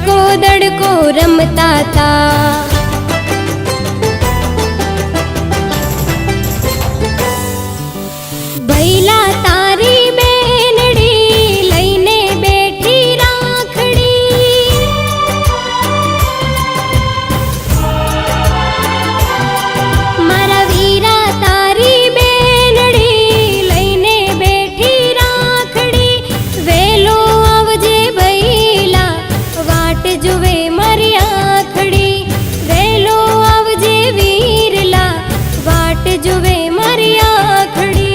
दड़को दड़को रमता ता। भैला तारी बेनड़ी लईने बैठी राखड़ी। मारा वीरा तारी बेनड़ी लईने बैठी राखड़ी। वेलो आवजे भैला वाट जुवे मारी आखड़ी। वेलो आवजे वीरला वाट जुवे मारी आखड़ी।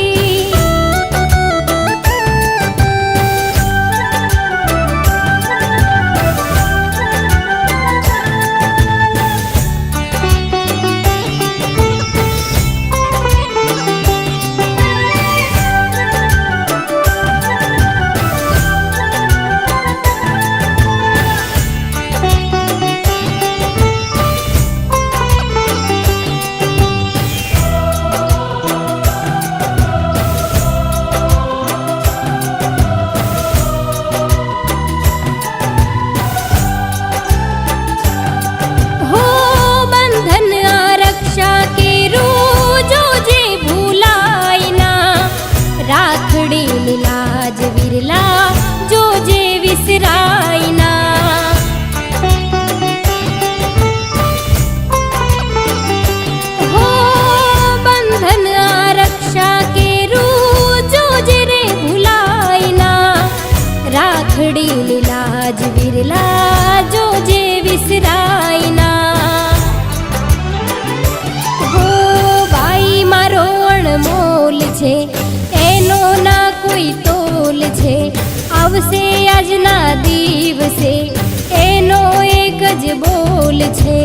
लाज विरला जो जे विसरायना। हो बंधन आरक्षा के रू जो जे रे भुलायना। राखड़ी लाज विरला जो जे विसरायना। हो भाई मारो अणमोल छे एनो ना कोई तोल छे। आवसे આજના દિવસે એનો એક જ બોલ છે।